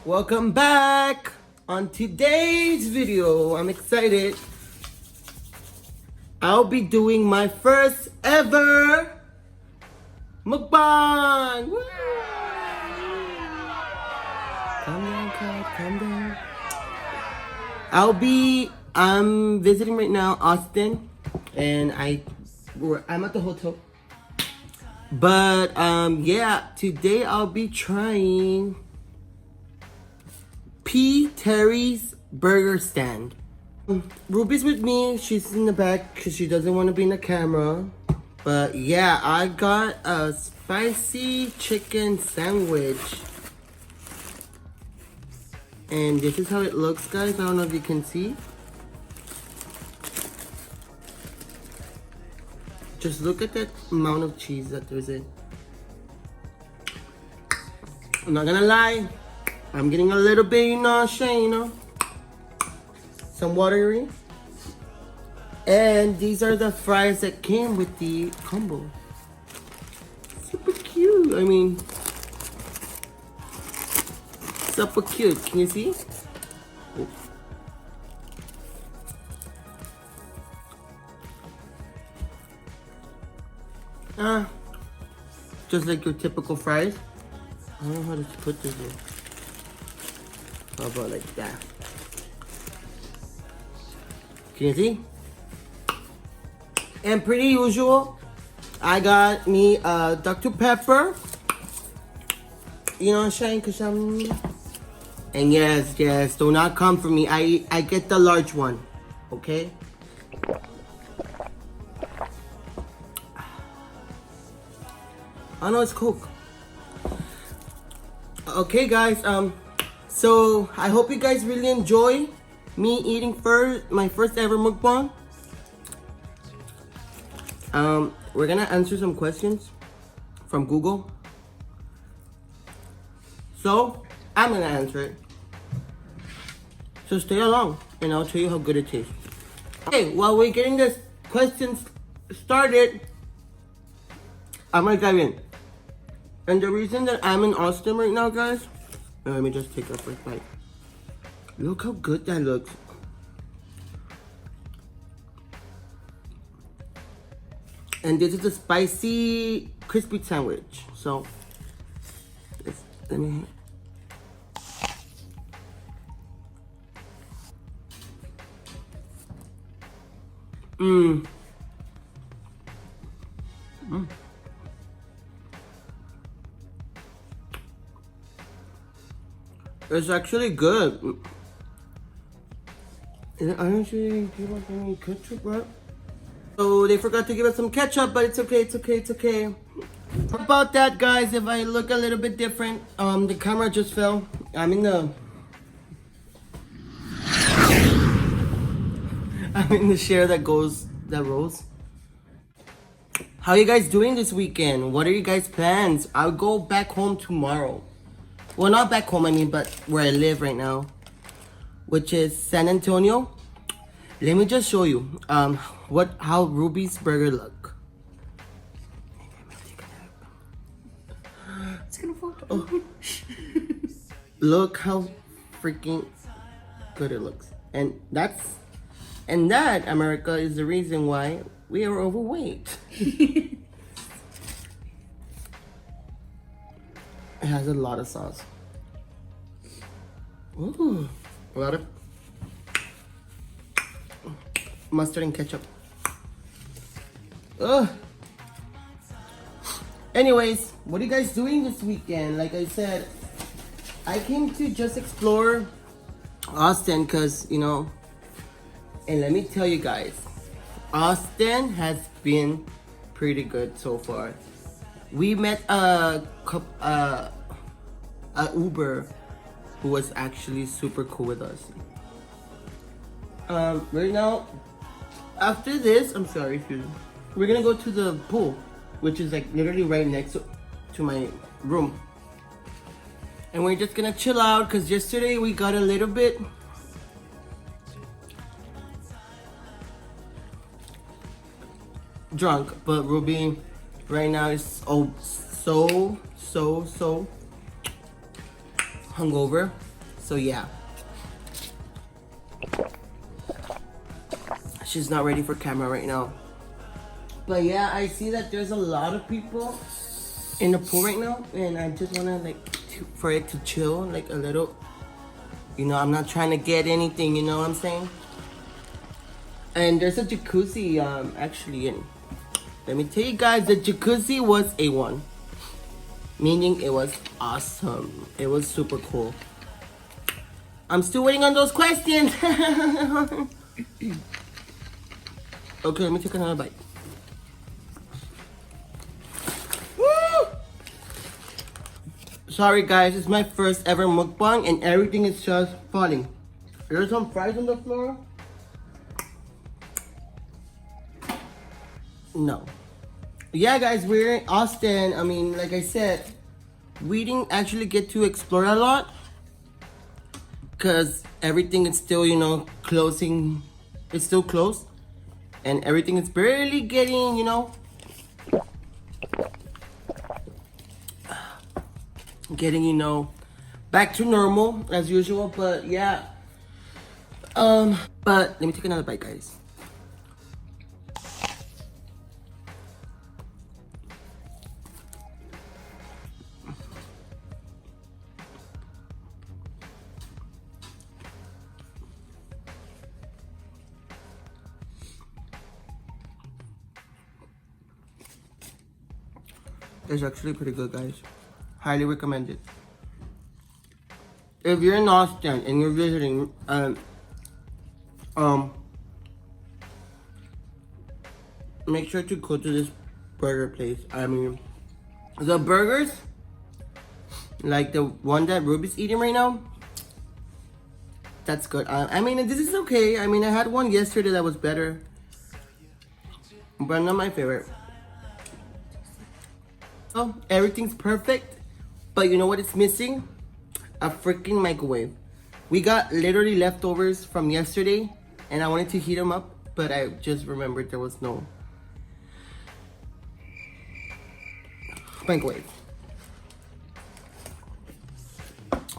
Welcome back. On today's video, I'm excited. I'll be doing my first ever mukbang. Woo! Calm down, Kat, calm down. I'm visiting right now, Austin, and I'm at the hotel. But yeah, today I'll be trying P.Terry's burger stand. Ruby's with me. She's in the back because she doesn't want to be in the camera. But yeah, I got a spicy chicken sandwich. And this is how it looks, guys. I don't know if you can see. Just look at that amount of cheese that there's in. I'm not gonna lie. I'm getting a little bit, some watery. And these are the fries that came with the combo. Super cute. I mean, super cute. Can you see? Just like your typical fries. I don't know how to put this in. How about like that? Can you see? And pretty usual, I got me Dr. Pepper. You know what I'm saying? Cause and yes, do not come for me. I get the large one, okay? I know it's Coke. Okay, guys. So I hope you guys really enjoy me eating my first ever mukbang. We're gonna answer some questions from Google. So I'm gonna answer it. So stay along, and I'll tell you how good it tastes. Okay, while we're getting this questions started, I'm gonna dive in. And the reason that I'm in Austin right now, guys, let me just take a first bite. Look how good that looks. And this is a spicy crispy sandwich. So, let me. It's actually good. I don't usually give us any ketchup, right? So they forgot to give us some ketchup, but it's okay, it's okay, it's okay. About that, guys, if I look a little bit different, the camera just fell. I'm in the chair that rolls. How are you guys doing this weekend? What are you guys' plans? I'll go back home tomorrow. Well, not back home, I mean, but where I live right now, which is San Antonio. Let me just show you how Ruby's burger look. It's gonna fall. Oh. Look how freaking good it looks, and that, America, is the reason why we are overweight. It has a lot of sauce. Ooh, a lot of mustard and ketchup. Ugh. Anyways, what are you guys doing this weekend? Like I said, I came to just explore Austin because, and let me tell you guys, Austin has been pretty good so far. We met a Uber who was actually super cool with us. Right now, after this, we're gonna go to the pool, which is like literally right next to my room. And we're just gonna chill out because yesterday we got a little bit drunk, but Ruby right now is so hungover. So yeah. She's not ready for camera right now. But yeah, I see that there's a lot of people in the pool right now, and I just wanna like for it to chill like a little. You know, I'm not trying to get anything, you know what I'm saying? And there's a jacuzzi actually in. Let me tell you guys, the jacuzzi was A1. Meaning it was awesome. It was super cool. I'm still waiting on those questions. Okay, let me take another bite. Woo! Sorry guys, it's my first ever mukbang and everything is just falling. There's some fries on the floor. No. Yeah guys, we're in Austin. I mean, like I said, we didn't actually get to explore a lot because everything is still, you know, closing. It's still closed and everything is barely getting, you know, back to normal as usual. But yeah, but let me take another bite, guys. It's actually pretty good, guys. Highly recommend it. If you're in Austin and you're visiting, make sure to go to this burger place. I mean, the burgers, like the one that Ruby's eating right now, that's good. I mean, this is okay. I mean, I had one yesterday that was better, but not my favorite. Oh, everything's perfect, but you know what it's missing? A freaking microwave. We got literally leftovers from yesterday, and I wanted to heat them up, but I just remembered there was no microwave.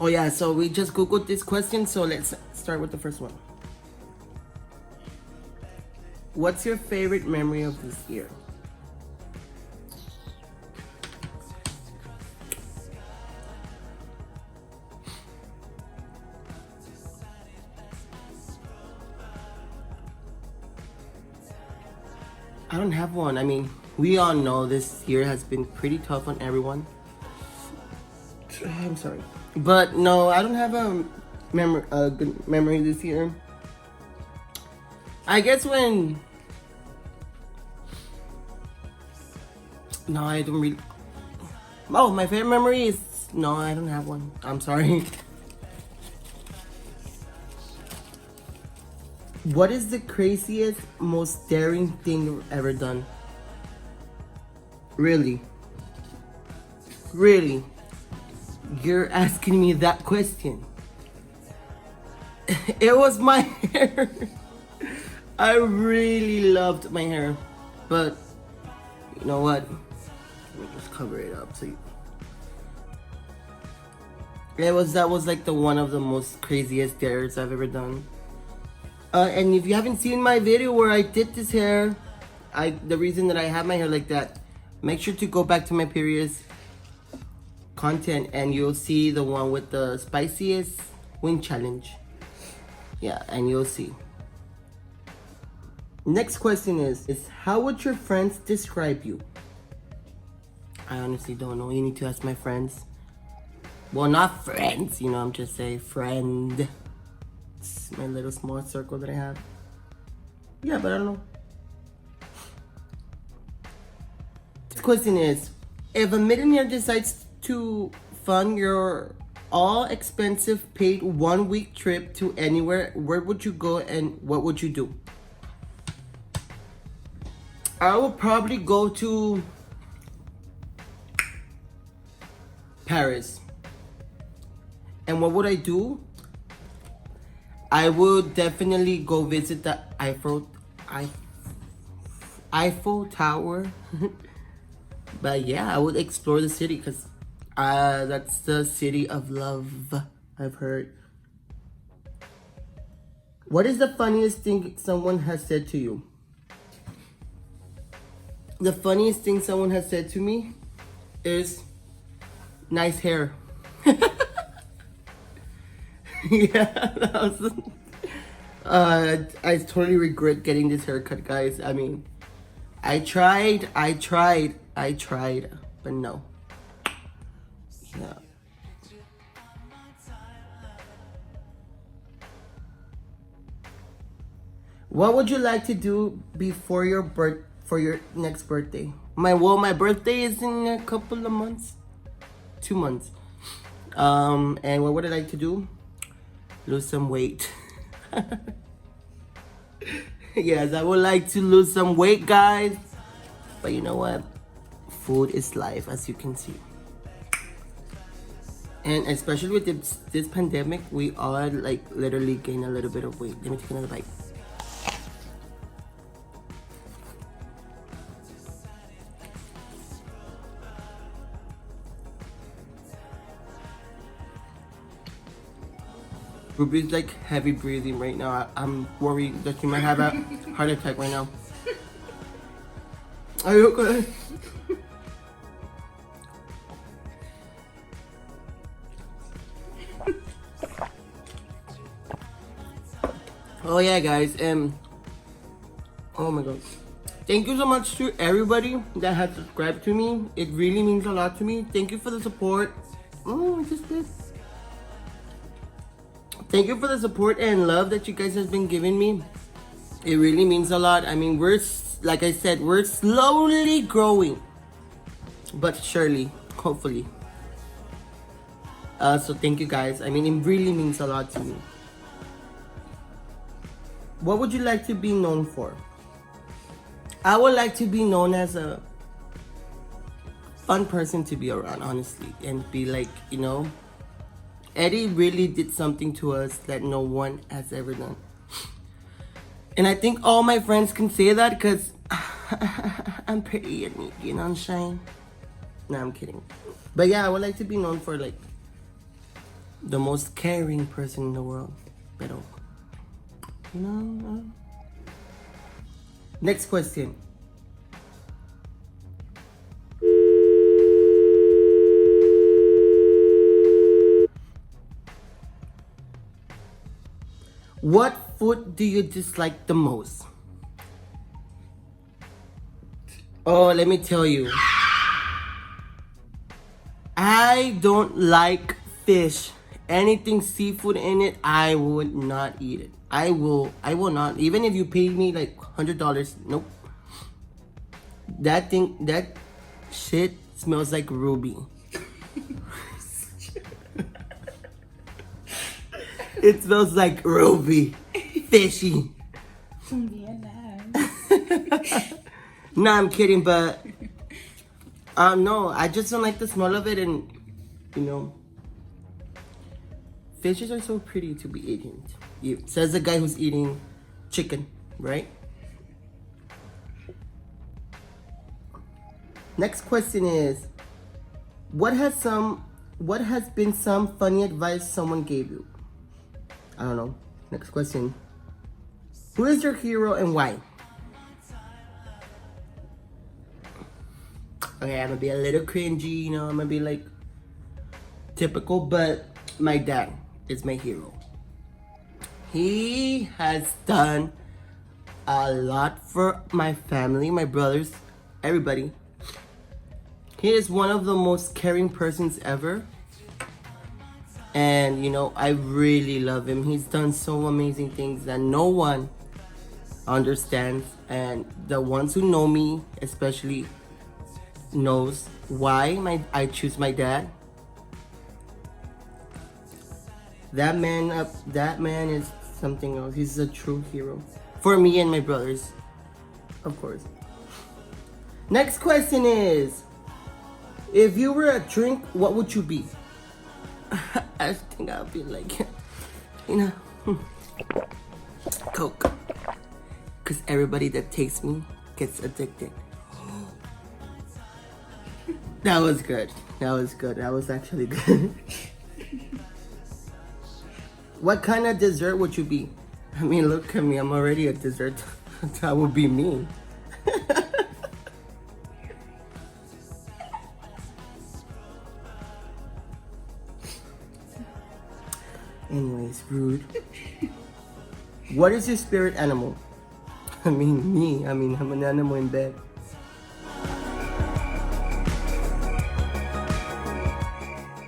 Oh yeah, so we just googled this question, so let's start with the first one. What's your favorite memory of this year? I don't have one. I mean, we all know this year has been pretty tough on everyone. I'm sorry. But no, I don't have a good memory this year. I guess when... No, I don't really... Oh, my favorite memory is... No, I don't have one. I'm sorry. What is the craziest, most daring thing you've ever done? Really? Really? You're asking me that question? It was my hair. I really loved my hair. But, you know what? Let me just cover it up so you... That was like the one of the most craziest dares I've ever done. And if you haven't seen my video where I did this hair, the reason that I have my hair like that, make sure to go back to my previous content and you'll see the one with the spiciest wing challenge. Yeah, and you'll see. Next question is how would your friends describe you? I honestly don't know. You need to ask my friends. Well, not friends, you know, I'm just saying friend. It's my little small circle that I have. Yeah, but I don't know. This question is, if a millionaire decides to fund your all-expensive paid 1-week trip to anywhere, where would you go and what would you do? I would probably go to Paris. And what would I do? I would definitely go visit the Eiffel Tower. But yeah, I would explore the city because that's the city of love, I've heard. What is the funniest thing someone has said to you? The funniest thing someone has said to me is nice hair. Yeah, that was, I totally regret getting this haircut, guys. I mean, I tried, but no. Yeah. What would you like to do before your for your next birthday? My birthday is in a couple of months, 2 months. And what would I like to do? Lose some weight. Yes, I would like to lose some weight, guys. But you know what? Food is life, as you can see. And especially with this pandemic, we all like literally gain a little bit of weight. Let me take another bite. Ruby's like heavy breathing right now. I'm worried that she might have a heart attack right now. Are you okay? Oh yeah, guys. Oh my god. Thank you so much to everybody that has subscribed to me. It really means a lot to me. Thank you for the support. Oh, just this. Thank you for the support and love that you guys have been giving me. It really means a lot. I mean, like I said, we're slowly growing, but surely, hopefully. So thank you guys. I mean, it really means a lot to me. What would you like to be known for? I would like to be known as a fun person to be around, honestly, and be like, you know, Eddie really did something to us that no one has ever done. And I think all my friends can say that because I'm pretty and neat, you know what I'm saying? No, I'm kidding. But yeah, I would like to be known for like the most caring person in the world. Pero, you know. Next question. What food do you dislike the most? Oh, let me tell you. I don't like fish. Anything seafood in it, I would not eat it. I will not. Even if you paid me like $100, nope. That shit smells like ruby. It smells like ruby. Fishy. No, I'm kidding, but no, I just don't like the smell of it, and you know, fishes are so pretty to be eaten. Says the guy who's eating chicken, right? Next question is, what has been some funny advice someone gave you? I don't know. Next question. Who is your hero and why? Okay, I'm gonna be a little cringy, you know, I'm gonna be like typical, but my dad is my hero. He has done a lot for my family, my brothers, everybody. He is one of the most caring persons ever. And you know, I really love him. He's done so amazing things that no one understands, and the ones who know me especially knows why I choose my dad. That man is something else. He's a true hero for me and my brothers, of course. Next question is, if you were a drink, what would you be? I think I'll be like, you know, Coke. Because everybody that takes me gets addicted. That was good. That was actually good. What kind of dessert would you be? I mean, look at me. I'm already a dessert. That would be me. Anyways, rude. What is your spirit animal? I mean, me. I mean, I'm an animal in bed.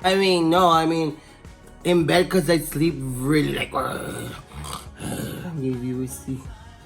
I mean, no, I mean, in bed because I sleep really like. You will see.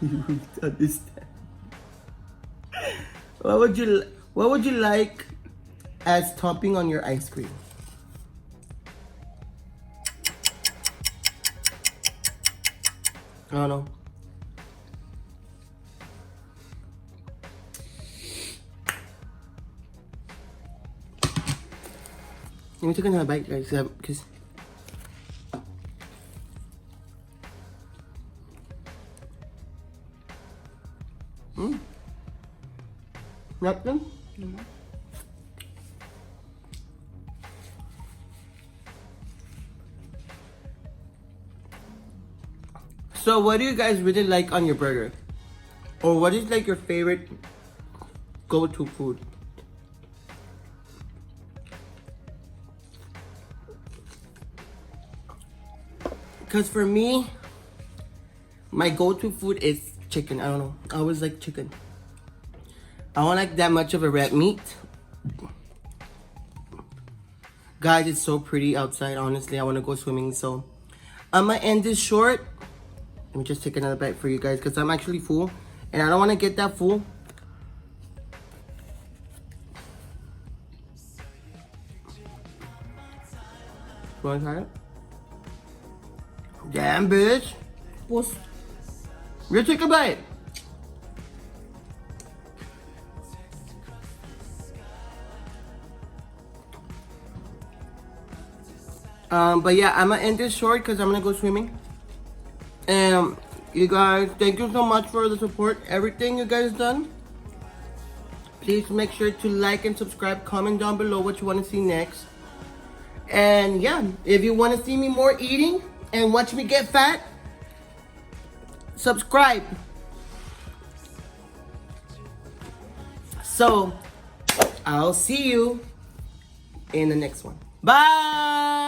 You will understand. What would you like as topping on your ice cream? I don't know. Let me take another bite, guys, because nothing. No. So, what do you guys really like on your burger? Or what is like your favorite go-to food? Because for me, my go-to food is chicken. I don't know. I always like chicken. I don't like that much of a red meat. Guys, it's so pretty outside. Honestly, I want to go swimming. So, I'm going to end this short. Let me just take another bite for you guys because I'm actually full. And I don't want to get that full. You want to try it? Damn, bitch. Post. You take a bite. But yeah, I'm gonna end this short because I'm gonna go swimming. And you guys, thank you so much for the support. Everything you guys done. Please make sure to like and subscribe. Comment down below what you want to see next. And yeah, if you want to see me more eating and watch me get fat, subscribe. So, I'll see you in the next one. Bye!